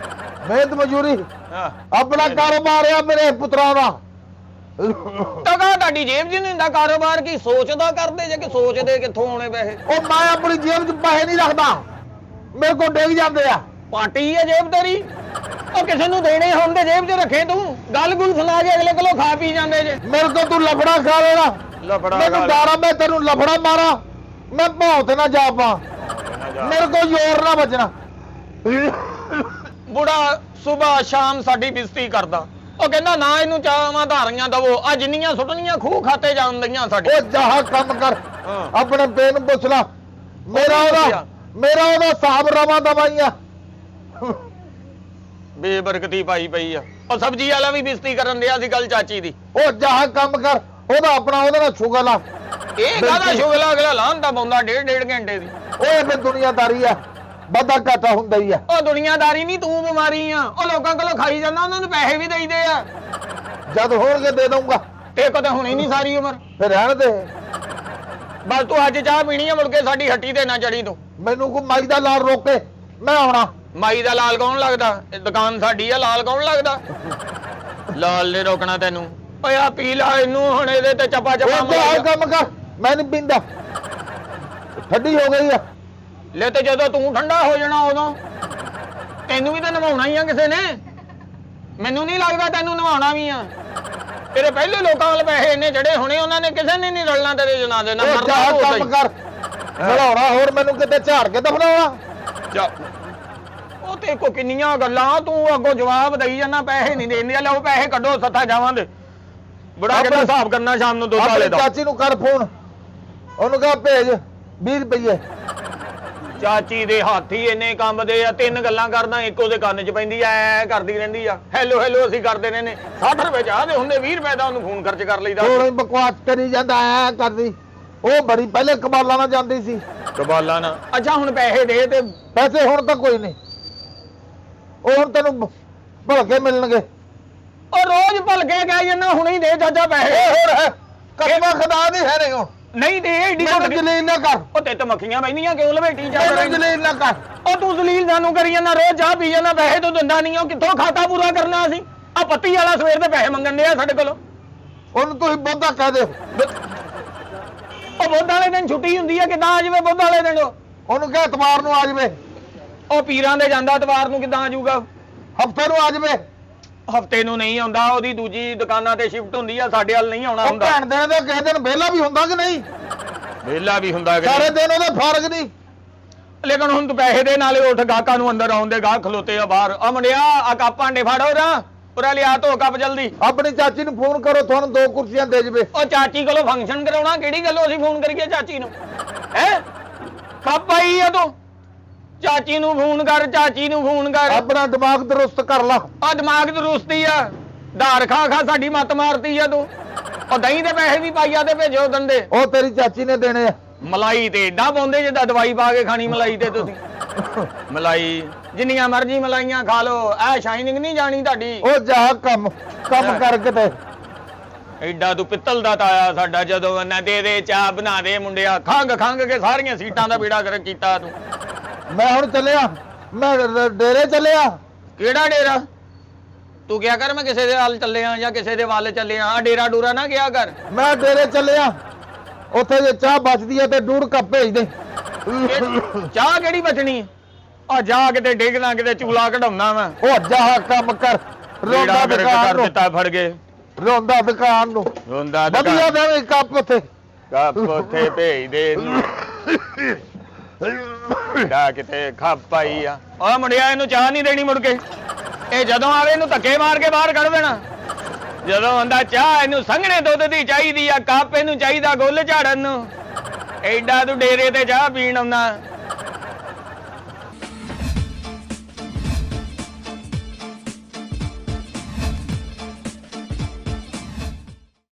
ਮਿਹਨਤ ਮਜ਼ਦੂਰੀ ਹਾਂ ਆਪਣਾ ਕਾਰੋਬਾਰ ਆ ਮੇਰੇ ਪੁੱਤਰਾਂ ਦਾ। ਟਕਾ ਤੁਹਾਡੀ ਜੇਬ 'ਚ ਨਹੀਂ ਹੁੰਦਾ ਕਾਰੋਬਾਰ। ਕੀ ਸੋਚਦਾ ਕਰਦੇ ਜੇ ਕਿ ਸੋਚਦੇ ਕਿੱਥੋਂ ਆਉਣੇ ਪੈਸੇ? ਉਹ ਮੈਂ ਆਪਣੀ ਜੇਬ 'ਚ ਪੈਸੇ ਨਹੀਂ ਰੱਖਦਾ, ਮੇਰੇ ਕੋਲ ਡਿੱਗ ਜਾਂਦੇ ਆ। ਪਾਟੀ ਹੈ ਜੇਬ ਤੇਰੀ। ਉਹ ਕਿਸੇ ਨੂੰ ਦੇਣੇ ਹੁੰਦੇ ਜੇਬ 'ਚ ਰੱਖੇ ਤੂੰ। ਗੱਲ ਗੁੱਲ ਸੁਣਾ ਕੇ ਅਗਲੇ ਕੋਲੋਂ ਖਾ ਪੀ ਜਾਂਦੇ ਜੇ। ਮੇਰੇ ਕੋਲ ਤੂੰ ਲਫੜਾ ਖਾ ਲੈਣਾ। ਲਫੜਾ ਮੈਨੂੰ ਡਰ ਆ ਮੈਂ ਤੈਨੂੰ ਲਫੜਾ ਮਾਰਾਂ, ਮੈਂ ਭੌਂ ਤੇ ਨਾ ਜਾ ਪਾ। ਮੇਰੇ ਕੋਲ ਜ਼ੋਰ ਨਾ ਵੱਜਣਾ। ਬੁੜਾ ਸੁਬਾਹ ਸ਼ਾਮ ਸਾਡੀ ਬਿਸਤੀ ਕਰਦਾ। ਉਹ ਕਹਿੰਦਾ ਨਾ ਇਹਨੂੰ ਚਾਵਾਂ ਧਾਰੀਆਂ ਦਵੋ, ਆ ਜਿੰਨੀਆਂ ਸੁੱਟਣੀਆਂ ਖੂਹ ਖਾਤੇ ਜਾਂਦੀਆਂ ਸਾਡੇ। ਉਹ ਜਾਹ ਕੰਮ ਕਰ, ਹਾਂ। ਆਪਣੇ ਪੇ ਨੂੰ ਪੁੱਛ ਲਾ। ਮੇਰਾ ਉਹਦਾ ਹਿਸਾਬ ਰਵਾ ਦਵਾਈਆਂ। ਬੇਬਰਕਤੀ ਪਾਈ ਪਈ ਆ। ਉਹ ਸਬਜ਼ੀ ਵਾਲਾ ਵੀ ਬਿਸਤੀ ਕਰਨ ਦਿਆ ਸੀ ਕੱਲ ਚਾਚੀ ਦੀ। ਉਹ ਜਾਹ ਕੰਮ ਕਰ, ਉਹਦੇ ਨਾਲ ਸ਼ੁਗਰ ਲਾ। ਇਹ ਕਾਹਦਾ ਸ਼ੁਗਲਾ? ਅਗਲਾ ਲਾਂਦਾ ਪਾਉਂਦਾ ਡੇਢ ਘੰਟੇ ਦੀ। ਓਏ ਮੈਂ ਦੁਨੀਆਦਾਰੀ ਆ, ਵਾਧਾ ਘਾਟਾ ਹੁੰਦਾ ਹੀ ਆ। ਉਹ ਦੁਨੀਆਦਾਰੀ ਨਹੀਂ, ਤੂੰ ਬਿਮਾਰੀ ਆ। ਉਹ ਲੋਕਾਂ ਕੋਲੋਂ ਖਾਈ ਜਾਂਦਾ, ਉਹਨਾਂ ਨੂੰ ਪੈਸੇ ਵੀ ਦੇਈਦੇ ਆ। ਜਦ ਹੋਣਗੇ ਦੇ ਦਊਂਗਾ। ਤੇ ਕਦੇ ਹੁਣੀ ਨਹੀਂ ਸਾਰੀ ਉਮਰ। ਫਿਰ ਰਹਿਣ ਦੇ। ਬਸ ਤੂੰ ਅੱਜ ਚਾਹ ਪੀਣੀ ਆ, ਮੁੜ ਕੇ ਸਾਡੀ ਹੱਟੀ ਤੇ ਨਾ ਚੜੀ ਤੂੰ। ਮੈਨੂੰ ਕੋਈ ਮਾਈ ਦਾ ਲਾਲ ਰੋਕੇ, ਮੈਂ ਆਉਣਾ। ਮਾਈ ਦਾ ਲਾਲ ਕੌਣ ਲੱਗਦਾ? ਇਹ ਦੁਕਾਨ ਸਾਡੀ ਆ, ਲਾਲ ਕੌਣ ਲੱਗਦਾ? ਲਾਲ ਨੇ ਰੋਕਣਾ ਤੈਨੂੰ। ਓਏ ਆ ਪੀ ਲਾ ਇਹਨੂੰ ਹੁਣ, ਇਹਦੇ ਤੇ ਚੱਪਾ ਉਹ ਕੰਮ ਕਰ, ਮੈਂ ਨਹੀਂ ਪੀਂਦਾ। ਠੱਡੀ ਹੋ ਗਈ ਆ। ਲੈ ਤੇ ਜਦੋਂ ਤੂੰ ਠੰਡਾ ਹੋ ਜਾਣਾ ਉਦੋਂ ਤੈਨੂੰ ਵੀ ਤਾਂ ਨਵਾਉਣਾ ਹੀ ਆ ਕਿਸੇ ਨੇ। ਮੈਨੂੰ ਨਹੀਂ ਲੱਗਦਾ ਤੈਨੂੰ ਨਵਾਉਣਾ ਵੀ ਆ। ਤੇਰੇ ਪਹਿਲੇ ਲੋਕਾਂ ਵਾਲੇ ਪੈਸੇ ਇੰਨੇ ਜੜੇ ਹੋਣੇ, ਉਹਨਾਂ ਨੇ ਕਿਸੇ ਨੇ ਨਹੀਂ ਰਲਣਾ ਤੇਰੇ ਜਨਾਜ਼ੇ ਨਾਲ। ਕੰਮ ਕਰ, ਖੜਾਉਣਾ ਹੋਰ ਮੈਨੂੰ ਕਿਤੇ ਝਾੜ ਕੇ ਦਫਨਾਉਣਾ। ਉਹ ਤੇ ਕੋ ਕਿੰਨੀਆਂ ਗੱਲਾਂ ਤੂੰ ਅੱਗੋਂ ਜਵਾਬ ਦੇਈ ਜਾਂਦਾ, ਪੈਸੇ ਨਹੀਂ ਦੇਂਦੇ। ਲਓ ਪੈਸੇ ਕੱਢੋ, ਸੱਥਾ ਜਾਵਾਂਗੇ। ਬੜਾ ਕਿਹੜਾ ਹਿਸਾਬ ਕਰਨਾ ਸ਼ਾਮ ਨੂੰ ਦੁੱਧ ਵਾਲੇ ਦਾ। ਚਾਚੀ ਨੂੰ ਕਰ ਫੋਨ, ਉਹਨੂੰ ਕਹ ਭੇਜ 20 ਰੁਪਏ। ਚਾਚੀ ਦੇ ਹੱਥ ਹੀ ਇੰਨੇ ਕੰਬਦੇ ਆ, 3 ਗੱਲਾਂ ਕਰਦਾ, ਇੱਕ ਉਹਦੇ ਕੰਨ 'ਚ ਪੈਂਦੀ ਐ ਕਰਦੀ ਰਹਿੰਦੀ ਆ। ਹੈਲੋ ਅਸੀਂ ਕਰਦੇ ਰਹਿੰਦੇ। 60 ਰੁਪਏ ਚਾਹਦੇ ਹੁੰਦੇ, 20 ਰੁਪਏ ਦਾ ਉਹਨੂੰ ਫੋਨ ਖਰਚ ਕਰ ਲਈਦਾ। ਥੋੜੀ ਬਕਵਾਸ ਕਰੀ ਜਾਂਦਾ ਐ ਕਰਦੀ। ਉਹ ਬੜੀ ਪਹਿਲੇ ਕਬਾਲਾਂ ਨਾਲ ਜਾਂਦੀ ਸੀ। ਕਬਾਲਾਂ ਨਾ? ਅੱਛਾ ਹੁਣ ਪੈਸੇ ਦੇ। ਤੇ ਪੈਸੇ ਹੁਣ ਤਾਂ ਕੋਈ ਨਹੀਂ, ਉਹ ਹੁਣ ਤੈਨੂੰ ਭਲਕੇ ਮਿਲਣਗੇ। ਉਹ ਰੋਜ਼ ਭਲਕੇ ਕਹਿ ਜਾਂਦਾ ਹੁਣੇ ਹੀ ਦੇ ਚਾਚਾ ਪੈਸੇ। ਹੋਰ ਕਸਮਾ ਖੁਦਾ ਦੀ ਹੈ ਨਹੀਂ ਨਹੀਂ ਤੇ ਏਡੀ ਮੈਨੂੰ ਜਲੀਲ ਨਾ ਕਰ ਉਹ ਤੇ ਮੱਖੀਆਂ ਬੈਠੀਆਂ ਕਿਉਂ ਲਵੇਟੀ ਜਾ ਮੈਨੂੰ ਜਲੀਲ ਨਾ ਕਰ ਉਹ ਤੂੰ ਜ਼ਲੀਲ ਸਾਨੂੰ ਕਰੀ ਜਾਂਦਾ ਰੋਜ਼ ਚਾਹ ਪੀ ਜਾਂਦਾ ਪੈਸੇ ਤੂੰ ਦਿੰਦਾ ਨਹੀਂ ਉਹ ਕਿੱਥੋਂ ਖਾਤਾ ਪੂਰਾ ਕਰਨਾ ਅਸੀਂ ਆ ਪੱਤੀ ਵਾਲਾ ਸਵੇਰ ਦੇ ਪੈਸੇ ਮੰਗਣ ਦੇ ਆ ਸਾਡੇ ਕੋਲੋਂ ਉਹਨੂੰ ਤੁਸੀਂ ਬਹੁਤਾ ਕਹਿ ਦਿਓ ਉਹ ਬੁੱਧ ਵਾਲੇ ਦਿਨ ਛੁੱਟੀ ਹੁੰਦੀ ਆ ਕਿੱਦਾਂ ਆ ਜਾਵੇ ਬੁੱਧ ਵਾਲੇ ਦਿਨ ਉਹਨੂੰ ਕਹਿ ਇਤਵਾਰ ਨੂੰ ਆ ਜਾਵੇ ਉਹ ਪੀਰਾਂ ਦੇ ਜਾਂਦਾ ਇਤਵਾਰ ਨੂੰ ਕਿੱਦਾਂ ਆ ਜਾਊਗਾ ਹਫਤੇ ਨੂੰ ਆ ਜਾਵੇ ਹਫਤੇ ਨੂੰ ਨਹੀਂ ਆਉਂਦਾ ਉਹਦੀ ਦੂਜੀ ਦੁਕਾਨਾਂ ਤੇ ਸ਼ਿਫਟ ਹੁੰਦੀ ਆ ਸਾਡੇ ਵੱਲ ਨਹੀਂ ਆਉਣਾ ਉਹ ਹੁੰਦਾ ਭੈਣ ਦੇ ਕਿਸੇ ਦਿਨ ਵਿਹਲਾ ਵੀ ਹੁੰਦਾ ਕਿ ਨਹੀਂ ਵਿਹਲਾ ਵੀ ਹੁੰਦਾ ਸਾਰੇ ਦਿਨ ਉਹਦੇ ਫਰਕ ਨਹੀਂ ਲੇਕਿਨ ਹੁਣ ਤੂੰ ਪੈਸੇ ਦੇ ਨਾਲੇ ਉੱਠ ਗਾਹਕਾਂ ਨੂੰ ਅੰਦਰ ਆਉਂਦੇ ਗਾਹ ਖਲੋਤੇ ਆ ਬਾਹਰ ਆ ਮੁੰਡਿਆ ਆ ਕੱਪ ਭਾਂਡੇ ਫੜੋ ਰਾ ਉਰਾ ਲਿਆ ਧੋ ਕੱਪ ਜਲਦੀ ਆਪਣੀ ਚਾਚੀ ਨੂੰ ਫੋਨ ਕਰੋ ਤੁਹਾਨੂੰ 2 ਕੁਰਸੀਆਂ ਦੇ ਜਵੇ ਉਹ ਚਾਚੀ ਕੋਲੋਂ ਫੰਕਸ਼ਨ ਕਰਾਉਣਾ ਕਿਹੜੀ ਗੱਲੋਂ ਅਸੀਂ ਫੋਨ ਕਰੀਏ ਚਾਚੀ ਨੂੰ ਹੈ ਕੱਪ ਆਈ ਆ ਤੂੰ ਚਾਚੀ ਨੂੰ ਫੋਨ ਕਰ ਚਾਚੀ ਨੂੰ ਫੋਨ ਕਰ ਆਪਣਾ ਦਿਮਾਗ ਦਰੁਸਤ ਕਰ ਲਾ ਆ ਦਿਮਾਗ ਦਰੁਸਤੀ ਆ ਧਾਰ ਖਾ ਖਾ ਸਾਡੀ ਮੱਤ ਮਾਰਤੀ ਆ ਤੂੰ ਉਹ ਦਹੀਂ ਦੇ ਪੈਸੇ ਵੀ ਪਾਈਆ ਤੇ ਭੇਜੋ ਦੰਦੇ ਉਹ ਤੇਰੀ ਚਾਚੀ ਨੇ ਦੇਣੇ ਆ ਮਲਾਈ ਤੇ ਏਦਾਂ ਪਾਉਂਦੇ ਜਿੱਦਾਂ ਦਵਾਈ ਪਾ ਕੇ ਖਾਣੀ ਮਲਾਈ ਤੇ ਤੁਸੀਂ ਮਲਾਈ ਜਿੰਨੀਆਂ ਮਰਜ਼ੀ ਮਲਾਈਆਂ ਖਾ ਲਓ ਐ ਸ਼ਾਈਨਿੰਗ ਨਹੀਂ ਜਾਣੀ ਤੁਹਾਡੀ ਉਹ ਜਾ ਕੰਮ ਕਰਕੇ ਤੇ ਐਡਾ ਤੂੰ ਪਿੱਤਲ ਦਾ ਤਾਇਆ ਸਾਡਾ ਜਦੋਂ ਨਾ ਦੇ ਦੇ ਚਾਹ ਬਣਾ ਦੇ ਮੁੰਡਿਆ ਖੰਗ ਕੇ ਸਾਰੀਆਂ ਸੀਟਾਂ ਦਾ ਬੇੜਾ ਕਰ ਕੀਤਾ ਤੂੰ ਮੈਂ ਹੁਣ ਚੱਲਿਆ ਮੈਂ ਡੇਰੇ ਚੱਲਿਆ ਕਿਹੜਾ ਡੇਰਾ ਤੂੰ ਕਿਹਾ ਕਰ ਮੈਂ ਕਿਸੇ ਦੇ ਵੱਲ ਚੱਲਿਆ ਜਾਂ ਕਿਸੇ ਦੇ ਵੱਲ ਚੱਲਿਆ ਆ ਡੇਰਾ ਡੂਰਾ ਨਾ ਕਿਹਾ ਕਰ ਮੈਂ ਡੇਰੇ ਚੱਲਿਆ ਉੱਥੇ ਜੇ ਚਾਹ ਬਚਦੀ ਹੈ ਤੇ 2 ਕੱਪ ਭੇਜ ਦੇ ਚਾਹ ਕਿਹੜੀ ਬਚਣੀ ਆ ਜਾ ਕਿਤੇ ਡੇਗਣਾ ਕਿਤੇ ਚੂਲਾ ਕਢਾਉਣਾ ਵਾ ਉਹ ਜਾ ਕੰਮ ਕਰ ਰੋਂਦਾ ਦੁਕਾਨ ਕਰ ਨੂੰ ਦਿੱਤਾ ਫੜ ਕੇ ਰੋਂਦਾ ਦੁਕਾਨ ਨੂੰ ਰੋਂਦਾ ਵਧੀਆ ਦੇਵੇ ਕੱਪ ਉੱਥੇ ਕੱਪ ਉੱਥੇ ਭੇਜ ਦੇ ਡਾ ਕਿਤੇ ਖਾਪਾਈ ਆ ਓ ਮੁੰਡਿਆ ਇਹਨੂੰ ਚਾਹ ਨਹੀਂ ਦੇਣੀ ਮੁੜ ਕੇ ਇਹ ਜਦੋਂ ਆਵੇ ਇਹਨੂੰ ਧੱਕੇ ਮਾਰ ਕੇ ਬਾਹਰ ਕੱਢ ਦੇਣਾ ਜਦੋਂ ਆਂਦਾ ਚਾਹ ਇਹਨੂੰ ਸੰਘਣੇ ਦੁੱਧ ਦੀ ਚਾਹੀਦੀ ਆ ਕੱਪ ਇਹਨੂੰ ਚਾਹੀਦਾ ਗੁੱਲ ਝਾੜਨ ਨੂੰ ਐਡਾ ਤੂੰ ਡੇਰੇ ਤੇ ਚਾਹ ਪੀਣ ਆਉਂਦਾ